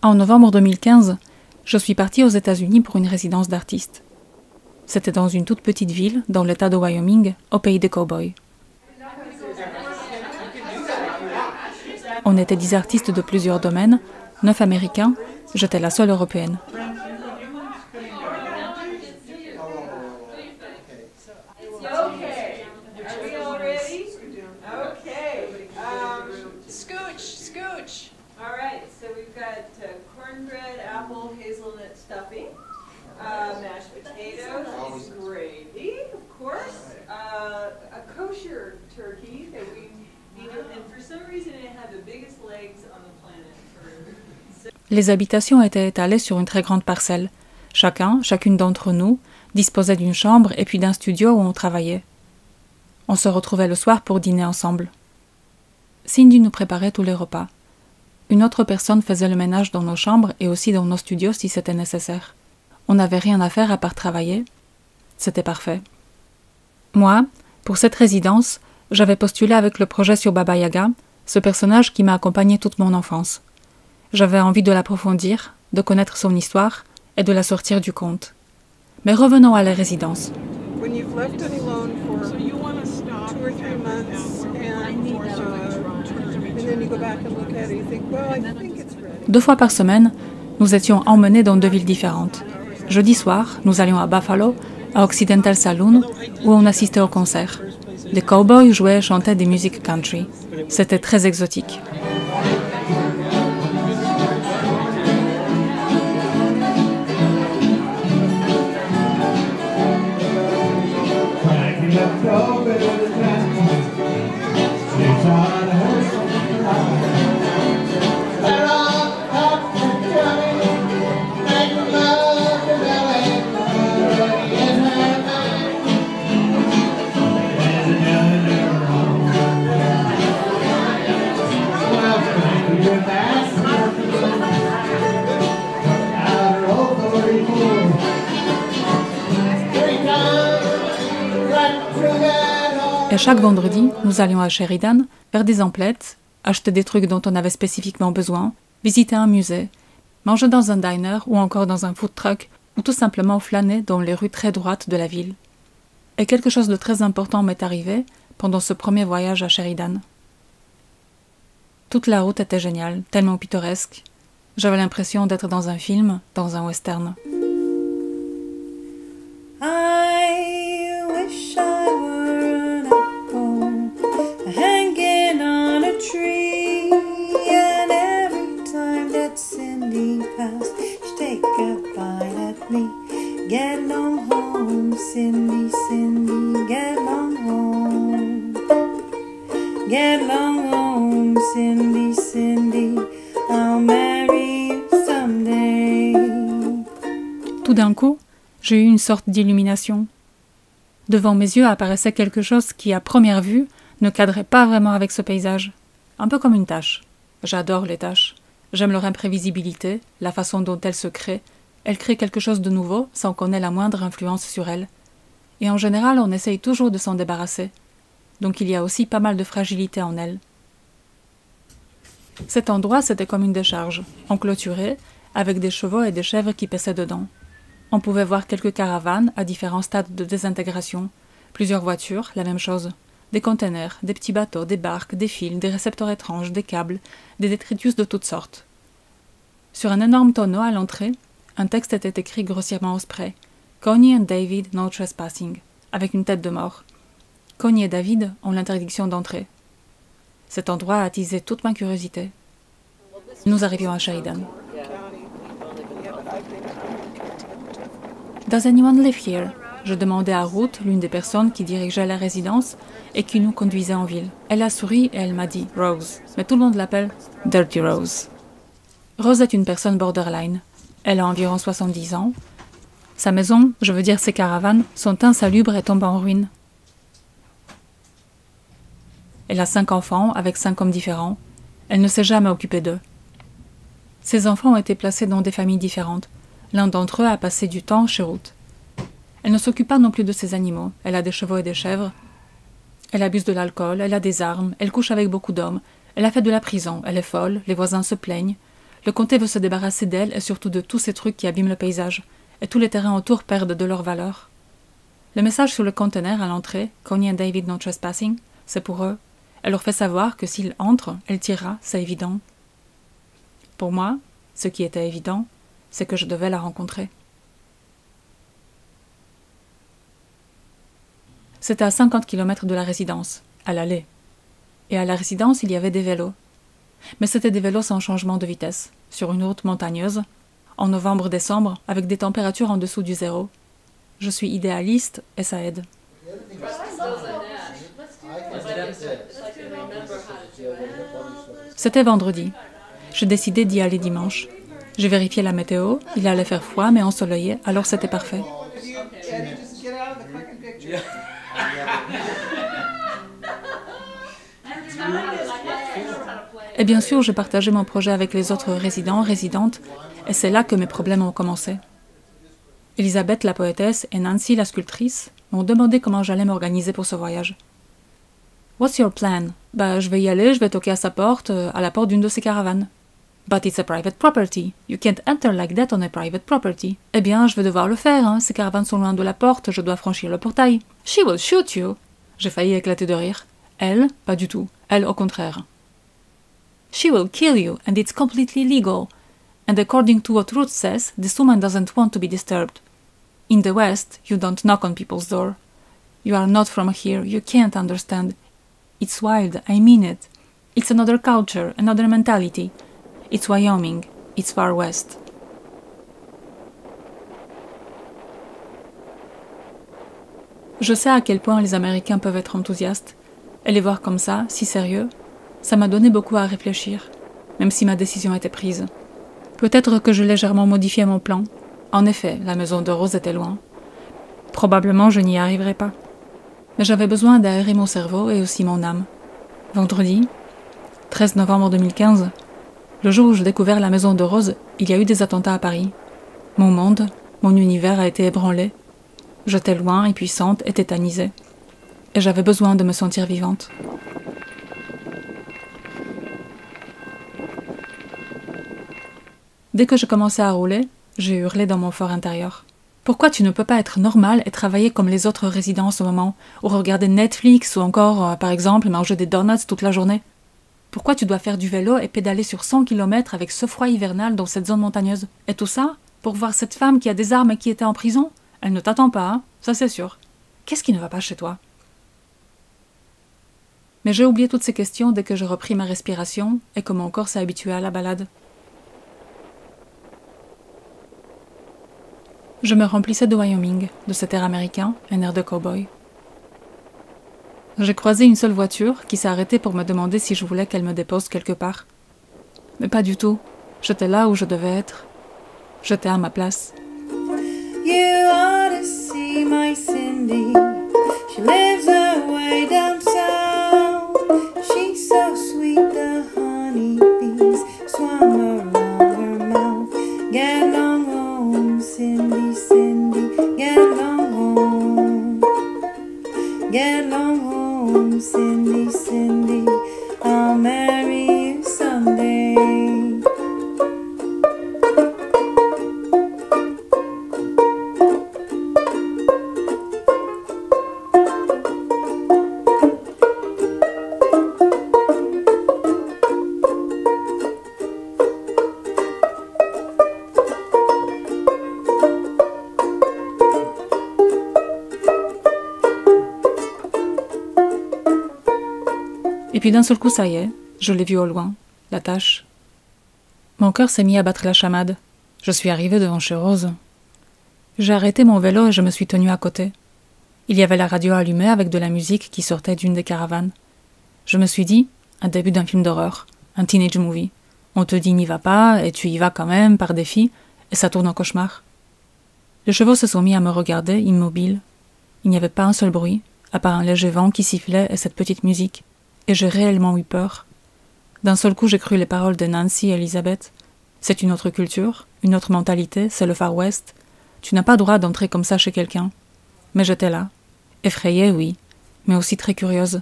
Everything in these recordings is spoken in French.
En novembre 2015, je suis partie aux États-Unis pour une résidence d'artiste. C'était dans une toute petite ville, dans l'État de Wyoming, au pays des cow-boys. On était 10 artistes de plusieurs domaines, 9 Américains, j'étais la seule Européenne. Mashed potatoes, gravy, of course, a kosher turkey that we needed, and for some reason it had the biggest legs on the planet. Les habitations étaient étalées sur une très grande parcelle. Chacune d'entre nous, disposait d'une chambre et puis d'un studio où on travaillait. On se retrouvait le soir pour dîner ensemble. Cindy nous préparait tous les repas. Une autre personne faisait le ménage dans nos chambres et aussi dans nos studios si c'était nécessaire. On n'avait rien à faire à part travailler. C'était parfait. Moi, pour cette résidence, j'avais postulé avec le projet sur Baba Yaga, ce personnage qui m'a accompagné toute mon enfance. J'avais envie de l'approfondir, de connaître son histoire et de la sortir du conte. Mais revenons à la résidence. Deux fois par semaine, nous étions emmenés dans 2 villes différentes. Jeudi soir, nous allions à Buffalo, à Occidental Saloon, où on assistait au concert. Les cowboys jouaient et chantaient des musiques country. C'était très exotique. Et chaque vendredi, nous allions à Sheridan, faire des emplettes, acheter des trucs dont on avait spécifiquement besoin, visiter un musée, manger dans un diner ou encore dans un food truck ou tout simplement flâner dans les rues très droites de la ville. Et quelque chose de très important m'est arrivé pendant ce premier voyage à Sheridan. Toute la route était géniale, tellement pittoresque. J'avais l'impression d'être dans un film, dans un western. Get long home, Cindy, Cindy, get long home. Get long home, Cindy, Cindy, I'll marry you someday. Tout d'un coup, j'ai eu une sorte d'illumination. Devant mes yeux apparaissait quelque chose qui, à première vue, ne cadrait pas vraiment avec ce paysage. Un peu comme une tache. J'adore les taches. J'aime leur imprévisibilité, la façon dont elles se créent. Elles créent quelque chose de nouveau sans qu'on ait la moindre influence sur elles. Et en général, on essaye toujours de s'en débarrasser. Donc il y a aussi pas mal de fragilité en elles. Cet endroit, c'était comme une décharge, enclôturée, avec des chevaux et des chèvres qui paissaient dedans. On pouvait voir quelques caravanes à différents stades de désintégration, plusieurs voitures, la même chose, des containers, des petits bateaux, des barques, des fils, des récepteurs étranges, des câbles, des détritus de toutes sortes. Sur un énorme tonneau à l'entrée, un texte était écrit grossièrement au spray. « Connie and David, no trespassing », avec une tête de mort. Connie et David ont l'interdiction d'entrer. Cet endroit a attisé toute ma curiosité. Nous arrivions à Sheridan. « Does anyone live here ?» Je demandai à Ruth, l'une des personnes qui dirigeait la résidence et qui nous conduisait en ville. Elle a souri et elle m'a dit « Rose », mais tout le monde l'appelle « Dirty Rose ». Rose est une personne borderline. Elle a environ 70 ans. Sa maison, je veux dire ses caravanes, sont insalubres et tombent en ruine. Elle a 5 enfants avec 5 hommes différents. Elle ne s'est jamais occupée d'eux. Ses enfants ont été placés dans des familles différentes. L'un d'entre eux a passé du temps chez Ruth. Elle ne s'occupe pas non plus de ses animaux. Elle a des chevaux et des chèvres. Elle abuse de l'alcool, elle a des armes, elle couche avec beaucoup d'hommes. Elle a fait de la prison, elle est folle, les voisins se plaignent. Le comté veut se débarrasser d'elle et surtout de tous ces trucs qui abîment le paysage, et tous les terrains autour perdent de leur valeur. Le message sur le conteneur à l'entrée, Connie and David no trespassing, c'est pour eux. Elle leur fait savoir que s'ils entrent, elle tirera, c'est évident. Pour moi, ce qui était évident, c'est que je devais la rencontrer. C'était à 50 km de la résidence, à l'aller. Et à la résidence, il y avait des vélos. Mais c'était des vélos sans changement de vitesse, sur une route montagneuse, en novembre-décembre, avec des températures en dessous du zéro. Je suis idéaliste et ça aide. C'était vendredi. J'ai décidé d'y aller dimanche. J'ai vérifié la météo, il allait faire froid mais ensoleillé, alors c'était parfait. Et bien sûr, je partageais mon projet avec les autres résidents, résidentes, et c'est là que mes problèmes ont commencé. Elisabeth, la poétesse, et Nancy, la sculptrice, m'ont demandé comment j'allais m'organiser pour ce voyage. « What's your plan ?»« Je vais y aller, je vais toquer à sa porte, à la porte d'une de ses caravanes. »« But it's a private property. You can't enter like that on a private property. »« Eh bien, je vais devoir le faire, hein. Ces caravanes sont loin de la porte, je dois franchir le portail. »« She will shoot you !» J'ai failli éclater de rire. Elle, pas du tout. Elle, au contraire. « She will kill you, and it's completely legal. And according to what Ruth says, this woman doesn't want to be disturbed. In the West, you don't knock on people's door. You are not from here, you can't understand. It's wild, I mean it. It's another culture, another mentality. It's Wyoming, it's far west. Je sais à quel point les Américains peuvent être enthousiastes, et les voir comme ça, si sérieux, ça m'a donné beaucoup à réfléchir, même si ma décision était prise. Peut-être que je légèrement modifié mon plan. En effet, la maison de Rose était loin. Probablement je n'y arriverais pas. Mais j'avais besoin d'aérer mon cerveau et aussi mon âme. Vendredi, 13 novembre 2015, le jour où j'ai découvert la maison de Rose, il y a eu des attentats à Paris. Mon monde, mon univers a été ébranlé. J'étais loin, impuissante et tétanisée. Et j'avais besoin de me sentir vivante. Dès que je commençais à rouler, j'ai hurlé dans mon fort intérieur. Pourquoi tu ne peux pas être normal et travailler comme les autres résidents en ce moment, ou regarder Netflix, ou encore, par exemple, manger des donuts toute la journée? Pourquoi tu dois faire du vélo et pédaler sur 100 km avec ce froid hivernal dans cette zone montagneuse? Et tout ça pour voir cette femme qui a des armes et qui était en prison? Elle ne t'attend pas, hein? Ça c'est sûr. Qu'est-ce qui ne va pas chez toi? Mais j'ai oublié toutes ces questions dès que je repris ma respiration et que mon corps s'est habitué à la balade. Je me remplissais de Wyoming, de cet air américain, un air de cow-boy. J'ai croisé une seule voiture qui s'est arrêtée pour me demander si je voulais qu'elle me dépose quelque part. Mais pas du tout. J'étais là où je devais être. J'étais à ma place. You ought to see my Cindy. She lives away down south. She's so sweet, the honeybees swam around her mouth. Get along home, Cindy, Cindy. Get along home. Get along home, Cindy, Cindy. I'll marry you someday. Et puis d'un seul coup, ça y est, je l'ai vue au loin, la tache. Mon cœur s'est mis à battre la chamade. Je suis arrivée devant chez Rose. J'ai arrêté mon vélo et je me suis tenue à côté. Il y avait la radio allumée avec de la musique qui sortait d'une des caravanes. Je me suis dit, un début d'un film d'horreur, un teenage movie. On te dit n'y va pas, et tu y vas quand même, par défi, et ça tourne en cauchemar. Les chevaux se sont mis à me regarder, immobiles. Il n'y avait pas un seul bruit, à part un léger vent qui sifflait et cette petite musique. Et j'ai réellement eu peur. D'un seul coup, j'ai cru les paroles de Nancy et Elisabeth. C'est une autre culture, une autre mentalité, c'est le Far West. Tu n'as pas droit d'entrer comme ça chez quelqu'un. Mais j'étais là. Effrayée, oui, mais aussi très curieuse.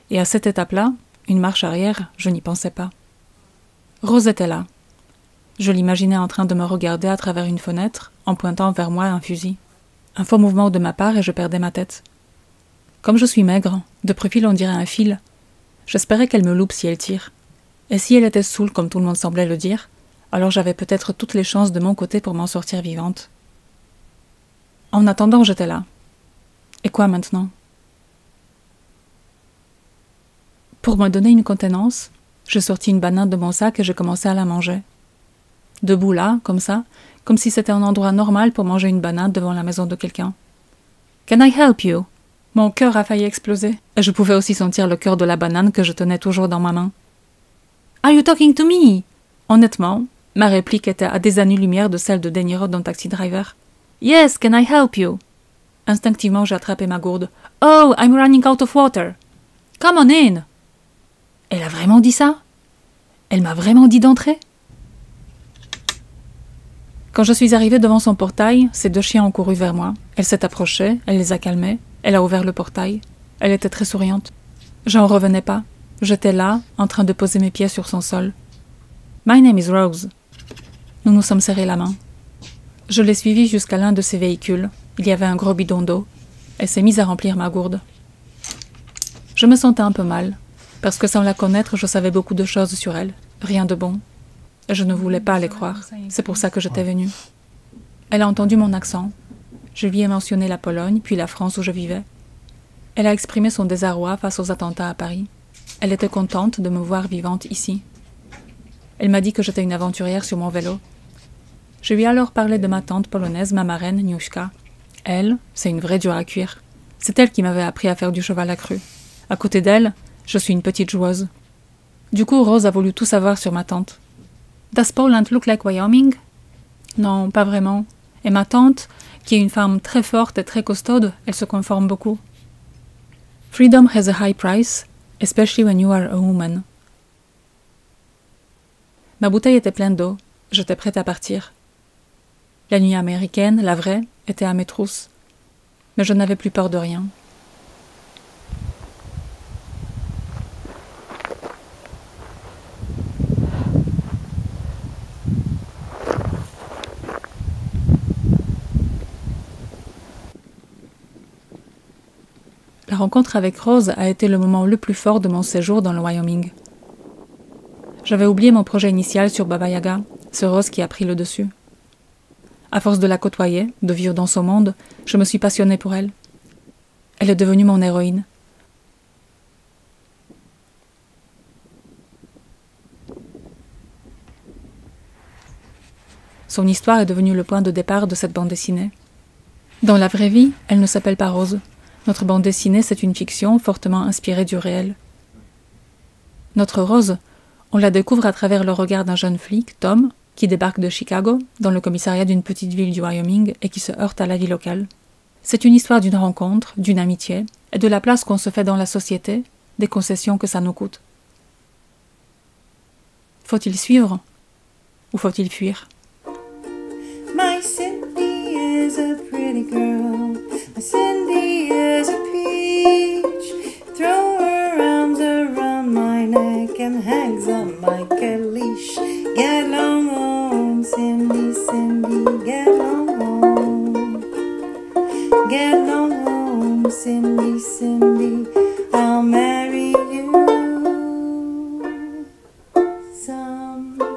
Et à cette étape-là, une marche arrière, je n'y pensais pas. Rose était là. Je l'imaginais en train de me regarder à travers une fenêtre, en pointant vers moi un fusil. Un faux mouvement de ma part et je perdais ma tête. Comme je suis maigre, de profil on dirait un fil, j'espérais qu'elle me loupe si elle tire. Et si elle était saoule comme tout le monde semblait le dire, alors j'avais peut-être toutes les chances de mon côté pour m'en sortir vivante. En attendant, j'étais là. Et quoi maintenant? Pour me donner une contenance, je sortis une banane de mon sac et je commençais à la manger. Debout là, comme ça, comme si c'était un endroit normal pour manger une banane devant la maison de quelqu'un. « Can I help you ?» Mon cœur a failli exploser, et je pouvais aussi sentir le cœur de la banane que je tenais toujours dans ma main. « Are you talking to me ?» Honnêtement, ma réplique était à des années-lumière de celle de De Niro dans Taxi Driver. « Yes, can I help you ?» Instinctivement, j'ai attrapé ma gourde. « Oh, I'm running out of water. Come on in !» Elle a vraiment dit ça? Elle m'a vraiment dit d'entrer? Quand je suis arrivée devant son portail, ces deux chiens ont couru vers moi. Elle s'est approchée, elle les a calmés, elle a ouvert le portail. Elle était très souriante. J'en revenais pas. J'étais là, en train de poser mes pieds sur son sol. « My name is Rose. » Nous nous sommes serrés la main. Je l'ai suivie jusqu'à l'un de ses véhicules. Il y avait un gros bidon d'eau. Elle s'est mise à remplir ma gourde. Je me sentais un peu mal, parce que sans la connaître, je savais beaucoup de choses sur elle. Rien de bon. Et je ne voulais pas les croire. C'est pour ça que j'étais venue. Elle a entendu mon accent. Je lui ai mentionné la Pologne, puis la France où je vivais. Elle a exprimé son désarroi face aux attentats à Paris. Elle était contente de me voir vivante ici. Elle m'a dit que j'étais une aventurière sur mon vélo. Je lui ai alors parlé de ma tante polonaise, ma marraine, Niuszka. Elle, c'est une vraie dure à cuire. C'est elle qui m'avait appris à faire du cheval à crue. À côté d'elle, je suis une petite joueuse. Du coup, Rose a voulu tout savoir sur ma tante. « Does Poland look like Wyoming ?» Non, pas vraiment. Et ma tante, qui est une femme très forte et très costaude, elle se conforme beaucoup. « Freedom has a high price, especially when you are a woman. » Ma bouteille était pleine d'eau. J'étais prête à partir. La nuit américaine, la vraie, était à mes trousses. Mais je n'avais plus peur de rien. La rencontre avec Rose a été le moment le plus fort de mon séjour dans le Wyoming. J'avais oublié mon projet initial sur Baba Yaga, c'est Rose qui a pris le dessus. À force de la côtoyer, de vivre dans son monde, je me suis passionnée pour elle. Elle est devenue mon héroïne. Son histoire est devenue le point de départ de cette bande dessinée. Dans la vraie vie, elle ne s'appelle pas Rose. Notre bande dessinée, c'est une fiction fortement inspirée du réel. Notre Rose, on la découvre à travers le regard d'un jeune flic, Tom, qui débarque de Chicago, dans le commissariat d'une petite ville du Wyoming et qui se heurte à la vie locale. C'est une histoire d'une rencontre, d'une amitié, et de la place qu'on se fait dans la société, des concessions que ça nous coûte. Faut-il suivre ou faut-il fuir? My Cindy is a pretty girl. My Cindy is a peach. Throw her arms around my neck and hangs on like a leash. Get along home, Cindy, Cindy, get along home. Get along home, Cindy, Cindy, I'll marry you someday.